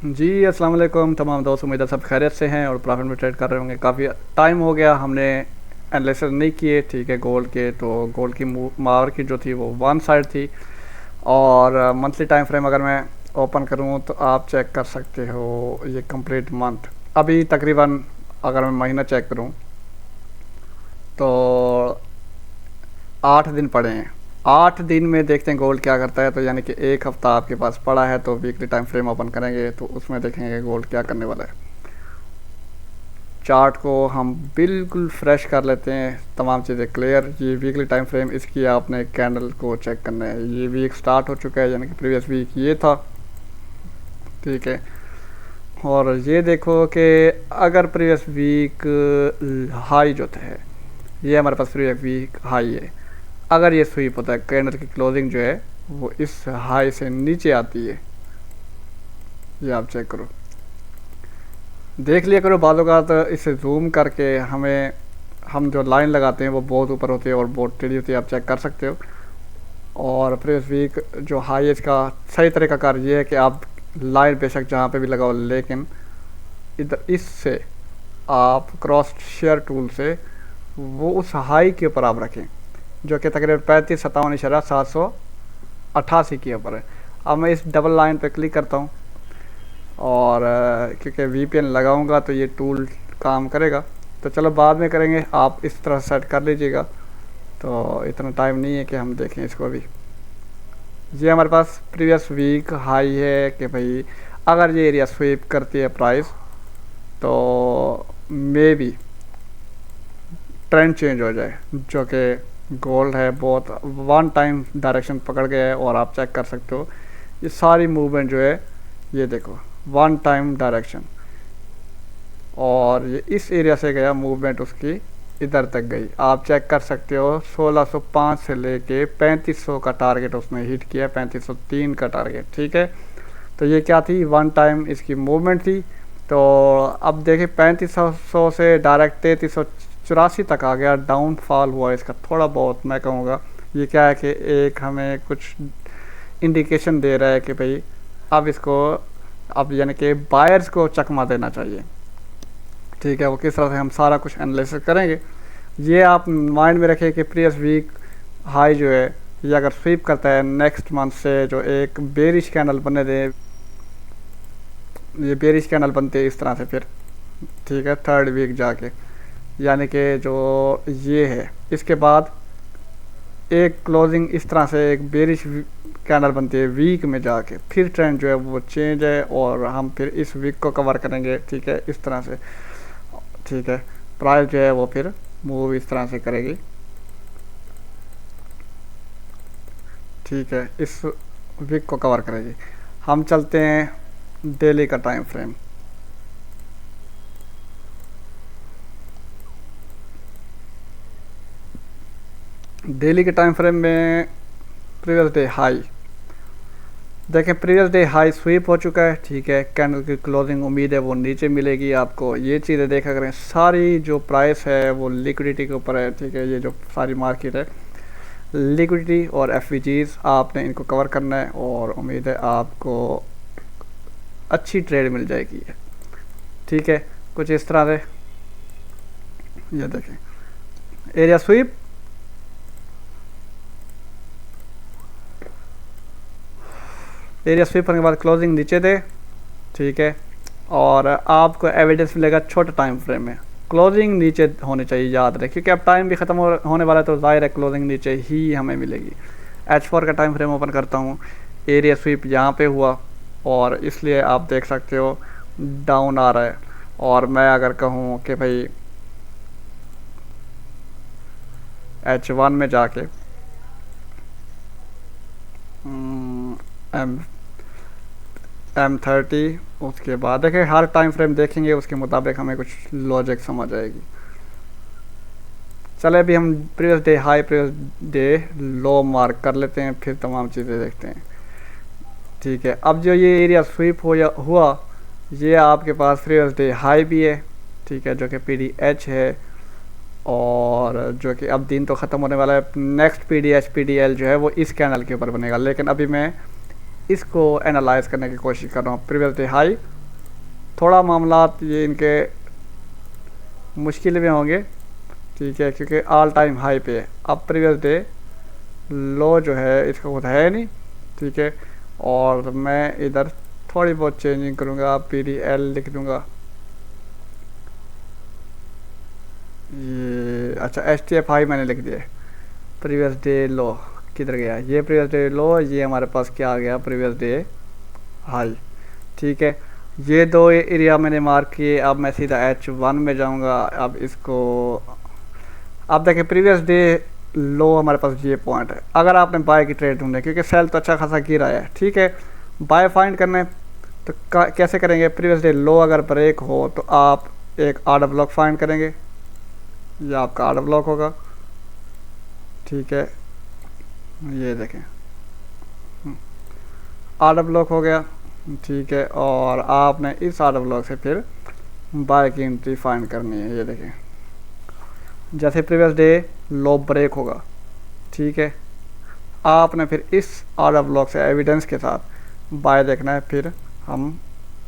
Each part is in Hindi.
जी अस्सलाम वालेकुम तमाम दोस्त, उम्मीद है सब खैरियत से हैं और प्रॉफिट में ट्रेड कर रहे होंगे। काफ़ी टाइम हो गया हमने एनालिसिस नहीं किए, ठीक है। गोल्ड के तो गोल्ड की मार्केट जो थी वो वन साइड थी। और मंथली टाइम फ्रेम अगर मैं ओपन करूं तो आप चेक कर सकते हो ये कंप्लीट मंथ। अभी तकरीबन अगर मैं महीना चेक करूं तो 8 दिन पड़े हैं। 8 दिन में देखते हैं गोल्ड क्या करता है। तो यानी कि एक हफ्ता आपके पास पड़ा है, तो वीकली टाइम फ्रेम ओपन करेंगे तो उसमें देखेंगे गोल्ड क्या करने वाला है। चार्ट को हम बिल्कुल फ्रेश कर लेते हैं, तमाम चीज़ें क्लियर। ये वीकली टाइम फ्रेम, इसकी आपने कैंडल को चेक करना है। ये वीक स्टार्ट हो चुका है, यानी कि प्रीवियस वीक ये था, ठीक है। और ये देखो कि अगर प्रीवियस वीक हाई जो है, ये हमारे पास प्रीवियस वीक हाई है। अगर ये स्वीप होता है, कैंडल की क्लोजिंग जो है वो इस हाई से नीचे आती है, ये आप चेक करो, देख लिया करो। बालों का तो इसे जूम करके हम जो लाइन लगाते हैं वो बहुत ऊपर होती है और बहुत टेढ़ी होती है, आप चेक कर सकते हो। और प्रीवियस वीक जो हाई है, इसका सही तरीका कार ये है कि आप लाइन बेशक जहाँ पे भी लगाओ, लेकिन इधर इससे आप क्रॉस शेयर टूल से वो उस हाई के ऊपर आप रखें, जो कि तकरीबन 3557.788 के ऊपर है। अब मैं इस डबल लाइन पे क्लिक करता हूँ और क्योंकि वीपीएन लगाऊंगा तो ये टूल काम करेगा। तो चलो बाद में करेंगे, आप इस तरह सेट कर लीजिएगा। तो इतना टाइम नहीं है कि हम देखें इसको अभी। ये हमारे पास प्रीवियस वीक हाई है कि भाई अगर ये एरिया स्वीप करती है प्राइस तो मे बी ट्रेंड चेंज हो जाए, जो कि गोल्ड है बहुत वन टाइम डायरेक्शन पकड़ गया है। और आप चेक कर सकते हो ये सारी मूवमेंट जो है, ये देखो वन टाइम डायरेक्शन, और ये इस एरिया से गया मूवमेंट उसकी इधर तक गई। आप चेक कर सकते हो 1605 से लेके 3500 का टारगेट उसने हिट किया, 3503 का टारगेट, ठीक है। तो ये क्या थी, वन टाइम इसकी मूवमेंट थी। तो अब देखिए 3500 से डायरेक्ट 3384 तक आ गया, डाउनफॉल हुआ इसका थोड़ा बहुत, मैं कहूँगा। ये क्या है कि एक हमें कुछ इंडिकेशन दे रहा है कि भाई अब इसको, अब यानी कि बायर्स को चकमा देना चाहिए, ठीक है। वो किस तरह से हम सारा कुछ एनालिसिस करेंगे। ये आप माइंड में रखें कि प्रीवियस वीक हाई जो है ये अगर स्वीप करता है नेक्स्ट मंथ से, जो एक बेरिश कैंडल बनने दे, ये बेरिश कैंडल बनते हैं इस तरह से फिर, ठीक है, थर्ड वीक जाके, यानी कि जो ये है इसके बाद एक क्लोजिंग इस तरह से एक बेरिश कैंडल बनती है वीक में जाके, फिर ट्रेंड जो है वो चेंज है और हम फिर इस वीक को कवर करेंगे, ठीक है, इस तरह से, ठीक है। प्राइस जो है वो फिर मूव इस तरह से करेगी, ठीक है, इस वीक को कवर करेगी। हम चलते हैं डेली का टाइम फ्रेम। डेली के टाइम फ्रेम में प्रीवियस डे हाई देखें, प्रीवियस डे हाई स्वीप हो चुका है, ठीक है। कैंडल की क्लोजिंग उम्मीद है वो नीचे मिलेगी आपको। ये चीज़ें देखा करें, सारी जो प्राइस है वो लिक्विडिटी के ऊपर है, ठीक है। ये जो सारी मार्केट है, लिक्विडिटी और एफवीजीज आपने इनको कवर करना है और उम्मीद है आपको अच्छी ट्रेड मिल जाएगी, ठीक है। कुछ इस तरह से ये देखें एरिया स्वीप, एरिया स्वीप करने के बाद क्लोजिंग नीचे दे, ठीक है। और आपको एविडेंस मिलेगा छोटा टाइम फ्रेम में क्लोजिंग नीचे होनी चाहिए, याद रखें, क्योंकि अब टाइम भी ख़त्म होने वाला है तो ज़ाहिर है क्लोजिंग नीचे ही हमें मिलेगी। H4 का टाइम फ्रेम ओपन करता हूँ, एरिया स्वीप यहाँ पे हुआ और इसलिए आप देख सकते हो डाउन आ रहा है। और मैं अगर कहूँ कि भाई H1 में जाके M30, उसके बाद देखें हर टाइम फ्रेम देखेंगे, उसके मुताबिक हमें कुछ लॉजिक समझ आएगी। चले अभी हम previous day high previous day लो मार्क कर लेते हैं, फिर तमाम चीज़ें देखते हैं, ठीक है। अब जो ये एरिया स्वीप हुआ ये आपके पास प्रीवियस डे हाई भी है, ठीक है, जो कि PDH है। और जो कि अब दिन तो ख़त्म होने वाला है, नेक्स्ट PDH PDL जो है वो इस कैंडल के ऊपर बनेगा। लेकिन अभी मैं इसको एनालाइज करने की कोशिश कर रहा हूँ। प्रीवियस डे हाई थोड़ा मामलात ये इनके मुश्किल में होंगे, ठीक है, क्योंकि ऑल टाइम हाई पे है। अब प्रीवियस डे लो जो है इसका खुद है नहीं, ठीक है। और मैं इधर थोड़ी बहुत चेंजिंग करूँगा, PDL लिख दूँगा ये, अच्छा HTF हाई मैंने लिख दिया। प्रीवियस डे लो किधर गया, ये प्रीवियस डे लो, ये हमारे पास क्या आ गया, प्रीवियस डे हाई, ठीक है। ये दो एरिया मैंने मार्क किए। अब मैं सीधा H1 में जाऊंगा। अब इसको, अब देखिए प्रीवियस डे लो हमारे पास ये पॉइंट है। अगर आपने बाय की ट्रेड ढूंढे, क्योंकि सेल तो अच्छा खासा गिरा है, ठीक है, बाय फाइंड करने तो कैसे करेंगे, प्रीवियस डे लो अगर ब्रेक हो तो आप एक ऑर्डर ब्लॉक फाइंड करेंगे, यह आपका ऑर्डर ब्लॉक होगा, ठीक है। ये देखें ऑर्डर ब्लॉक हो गया, ठीक है। और आपने इस ऑर्डर ब्लॉक से फिर बाय की एंट्री फाइंड करनी है। ये देखें जैसे प्रीवियस डे लो ब्रेक होगा, ठीक है, आपने फिर इस ऑर्डर ब्लॉक से एविडेंस के साथ बाय देखना है। फिर हम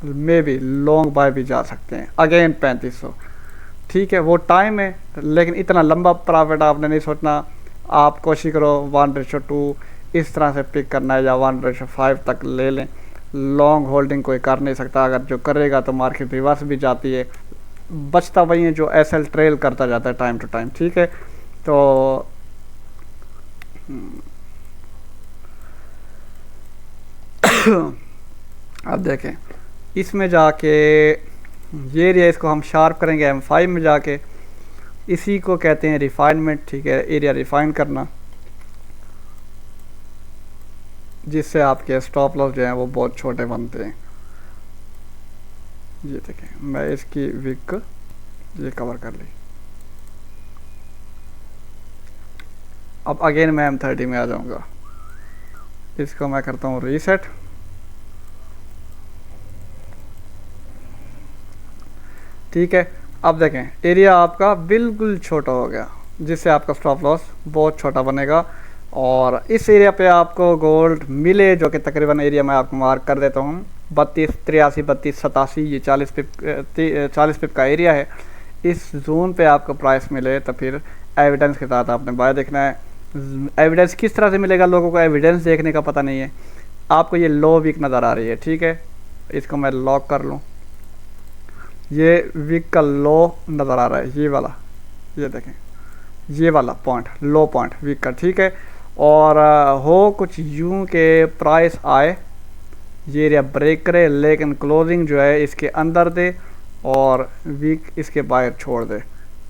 मे बी लॉन्ग बाय भी जा सकते हैं अगेन 3500, ठीक है। वो टाइम है, लेकिन इतना लंबा प्रॉफिट आपने नहीं सोचना। आप कोशिश करो 1:2 इस तरह से पिक करना है, या 1:5 तक ले लें। लॉन्ग होल्डिंग कोई कर नहीं सकता, अगर जो करेगा तो मार्केट रिवर्स भी जाती है। बचता वही है जो SL ट्रेल करता जाता है टाइम टू टाइम, ठीक है। तो अब देखें इसमें जाके ये एरिया, इसको हम शार्प करेंगे M5 में जाके। इसी को कहते हैं रिफाइनमेंट, ठीक है, एरिया रिफाइन करना, जिससे आपके स्टॉप लॉस जो हैं वो बहुत छोटे बनते हैं। ये देखें मैं इसकी विक ये कवर कर ली। अब अगेन मैं M30 में आ जाऊंगा। इसको मैं करता हूँ रीसेट, ठीक है। अब देखें एरिया आपका बिल्कुल छोटा हो गया, जिससे आपका स्टॉप लॉस बहुत छोटा बनेगा। और इस एरिया पे आपको गोल्ड मिले, जो कि तकरीबन एरिया मैं आपको मार्क कर देता हूँ 32, 83, 32, 87, ये 40 पिप का एरिया है। इस जोन पे आपको प्राइस मिले तो फिर एविडेंस के साथ आपने बाय देखना है। एविडेंस किस तरह से मिलेगा, लोगों को एविडेंस देखने का पता नहीं है। आपको ये लो वीक नज़र आ रही है, ठीक है, इसको मैं लॉक कर लूँ। ये वीक का लो नज़र आ रहा है, ये वाला, ये देखें ये वाला पॉइंट, लो पॉइंट वीक का, ठीक है। और हो कुछ यूं के प्राइस आए, ये एरिया ब्रेक करे, लेकिन क्लोजिंग जो है इसके अंदर दे और वीक इसके बाहर छोड़ दे।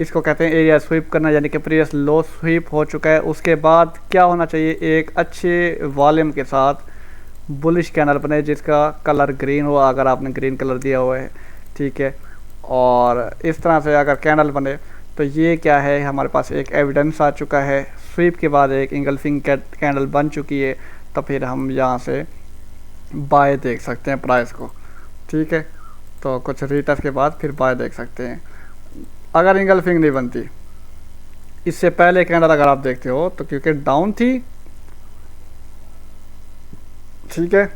इसको कहते हैं एरिया स्वीप करना, यानी कि प्रीवियस लो स्वीप हो चुका है। उसके बाद क्या होना चाहिए, एक अच्छे वॉल्यूम के साथ बुलिश कैंडल बने जिसका कलर ग्रीन हो, अगर आपने ग्रीन कलर दिया हुआ है, ठीक है। और इस तरह से अगर कैंडल बने तो ये क्या है, हमारे पास एक एविडेंस आ चुका है। स्वीप के बाद एक इंगल्फिंग कैंडल बन चुकी है, तो फिर हम यहाँ से बाय देख सकते हैं प्राइस को, ठीक है। तो कुछ रिटर्न के बाद फिर बाय देख सकते हैं। अगर इंगल्फिंग नहीं बनती, इससे पहले कैंडल अगर आप देखते हो तो क्योंकि डाउन थी, ठीक है,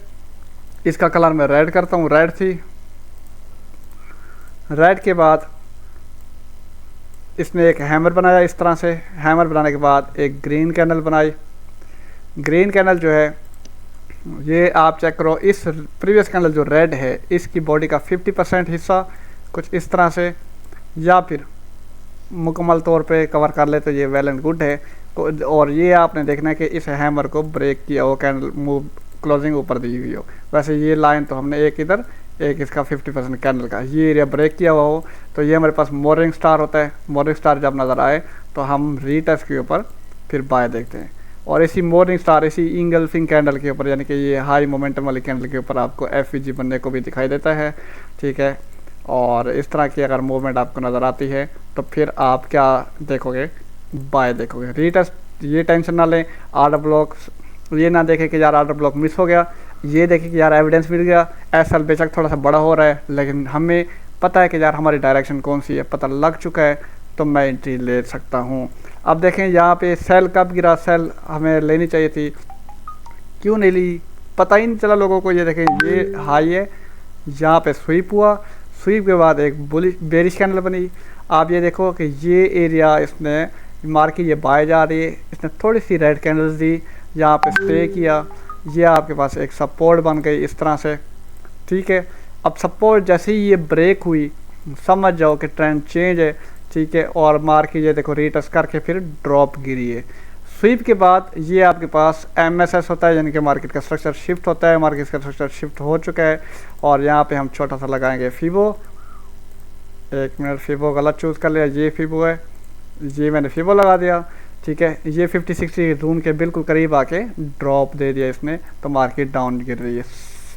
इसका कलर मैं रेड करता हूँ, रेड थी। रेड के बाद इसने एक हैमर बनाया, इस तरह से हैमर बनाने के बाद एक ग्रीन कैंडल बनाई। ग्रीन कैंडल जो है ये आप चेक करो, इस प्रीवियस कैंडल जो रेड है इसकी बॉडी का 50% हिस्सा कुछ इस तरह से, या फिर मुकम्मल तौर पे कवर कर ले तो ये वेल एंड गुड है। और ये आपने देखना है कि इस हैमर को ब्रेक किया हो, कैंडल मूव क्लोजिंग ऊपर दी हुई हो। वैसे ये लाइन तो हमने एक इधर, एक इसका 50% कैंडल का, ये एरिया ब्रेक किया हुआ हो तो ये हमारे पास मॉर्निंग स्टार होता है। मॉर्निंग स्टार जब नज़र आए तो हम रीटेस्ट के ऊपर फिर बाय देखते हैं। और इसी मॉर्निंग स्टार, इसी इंगल्फिंग कैंडल के ऊपर, यानी कि ये हाई मोमेंटम वाली कैंडल के ऊपर आपको FVG बनने को भी दिखाई देता है, ठीक है। और इस तरह की अगर मूवमेंट आपको नज़र आती है तो फिर आप क्या देखोगे, बाय देखोगे। रीटेस्ट ये टेंशन ना लें, ऑर्डर ब्लॉक ये ना देखें कि यार ऑर्डर ब्लॉक मिस हो गया, ये देखें कि यार एविडेंस मिल गया। SL बेशक थोड़ा सा बड़ा हो रहा है, लेकिन हमें पता है कि यार हमारी डायरेक्शन कौन सी है, पता लग चुका है, तो मैं एंट्री ले सकता हूँ। अब देखें यहाँ पे सेल कब गिरा, सेल हमें लेनी चाहिए थी, क्यों नहीं ली, पता ही नहीं चला लोगों को। ये देखें ये हाई है, यहाँ पे स्वीप हुआ, स्वीप के बाद एक बुलिश बेरिश कैंडल बनी। आप ये देखो कि ये एरिया इसने मार्केट ये बाय जा रही है, इसने थोड़ी सी रेड कैंडल्स दी, यहाँ पे स्टे किया, ये आपके पास एक सपोर्ट बन गई इस तरह से, ठीक है। अब सपोर्ट जैसे ही ये ब्रेक हुई समझ जाओ कि ट्रेंड चेंज है, ठीक है। और मार्केट ये देखो रीटेस्ट करके फिर ड्रॉप गिरी है। स्वीप के बाद ये आपके पास MSS होता है, यानी कि मार्केट का स्ट्रक्चर शिफ्ट होता है। मार्केट का स्ट्रक्चर शिफ्ट हो चुका है और यहाँ पे हम छोटा सा लगाएंगे फीबो। एक मिनट, फीबो गलत चूज़ कर लिया, ये फीबो है, ये मैंने फीबो लगा दिया, ठीक है। ये 50-60 जोन के बिल्कुल करीब आके ड्रॉप दे दिया इसने, तो मार्केट डाउन गिर रही है।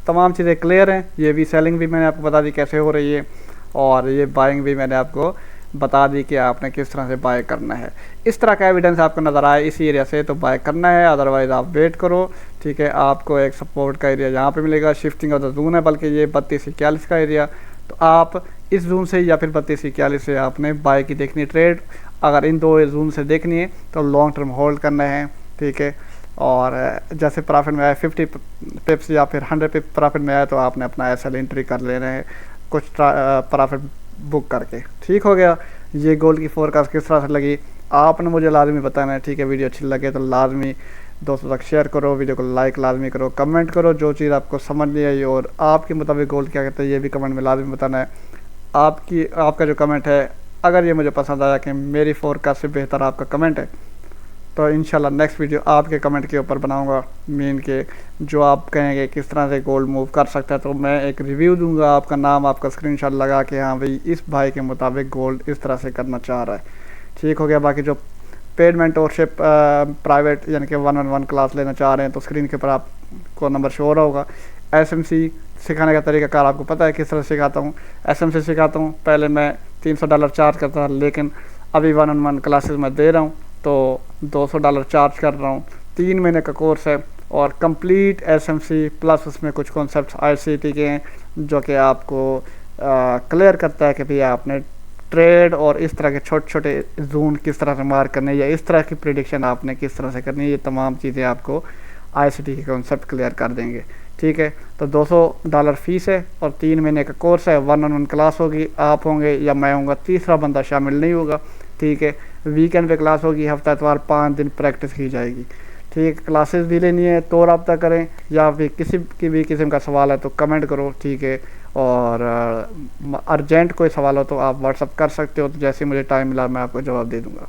तमाम चीज़ें क्लियर हैं। ये भी सेलिंग भी मैंने आपको बता दी कैसे हो रही है, और ये बाइंग भी मैंने आपको बता दी कि आपने किस तरह से बाय करना है। इस तरह का एविडेंस आपको नज़र आए इसी एरिया से तो बाय करना है, अदरवाइज़ आप वेट करो, ठीक है। आपको एक सपोर्ट का एरिया यहाँ पे मिलेगा, शिफ्टिंग ऑफ द जोन है, बल्कि ये 32-41 का एरिया, तो आप इस जोन से या फिर 32-41 से आपने बाय की देखनी ट्रेड। अगर इन दो जोन से देखनी है तो लॉन्ग टर्म होल्ड करना है, ठीक है। और जैसे प्रॉफिट में आए 50 पिप्स या फिर 100 पिप प्रॉफिट में आए तो आपने अपना SL एंट्री कर लेना है कुछ प्रॉफिट बुक करके, ठीक हो गया। ये गोल्ड की फोरकास्ट किस तरह से लगी आपने मुझे लाजमी बताना है, ठीक है। वीडियो अच्छी लगे तो लाजमी दोस्तों तक शेयर करो, वीडियो को लाइक लाजमी करो, कमेंट करो जो चीज़ आपको समझ नहीं आई और आपके मुताबिक गोल्ड क्या कहते हैं ये भी कमेंट में लाजमी बताना है। आपका जो कमेंट है, अगर ये मुझे पसंद आया कि मेरी फोरकास्ट से बेहतर आपका कमेंट है, तो इंशाल्लाह नेक्स्ट वीडियो आपके कमेंट के ऊपर बनाऊंगा, मीन के जो आप कहेंगे किस तरह से गोल्ड मूव कर सकता है, तो मैं एक रिव्यू दूंगा, आपका नाम आपका स्क्रीनशॉट लगा के हाँ भाई इस भाई के मुताबिक गोल्ड इस तरह से करना चाह रहा है, ठीक हो गया। बाकी जो पेड मेंटोरशिप प्राइवेट यानी कि 1-on-1 क्लास लेना चाह रहे हैं तो स्क्रीन के ऊपर आपको नंबर शो हो रहा होगा। SMC सिखाने का तरीकाकार आपको पता है किस तरह सिखाता हूँ। SMC सिखाता हूँ, पहले मैं $300 चार्ज करता था, लेकिन अभी 1-on-1 क्लासेस मैं दे रहा हूँ तो $200 चार्ज कर रहा हूँ। 3 महीने का कोर्स है और कंप्लीट SMC प्लस उसमें कुछ कॉन्सेप्ट्स ICT के हैं जो कि आपको क्लियर करता है कि भैया आपने ट्रेड और इस तरह के छोटे छोटे जोन किस तरह से मार्क करने या इस तरह की प्रिडिक्शन आपने किस तरह से करनी है, ये तमाम चीज़ें आपको ICT के कॉन्सेप्ट क्लियर कर देंगे, ठीक है। तो $200 फीस है और 3 महीने का कोर्स है। 1-on-1 क्लास होगी, आप होंगे या मैं होऊंगा, तीसरा बंदा शामिल नहीं होगा, ठीक है। वीकेंड पे क्लास होगी, हफ्ता इतवार 5 दिन प्रैक्टिस की जाएगी, ठीक है। क्लासेस भी लेनी है तो रब्ता करें, या फिर किसी की भी किस्म का सवाल है तो कमेंट करो, ठीक है। और अर्जेंट कोई सवाल हो तो आप व्हाट्सअप कर सकते हो, तो जैसे मुझे टाइम मिला मैं आपको जवाब दे दूँगा।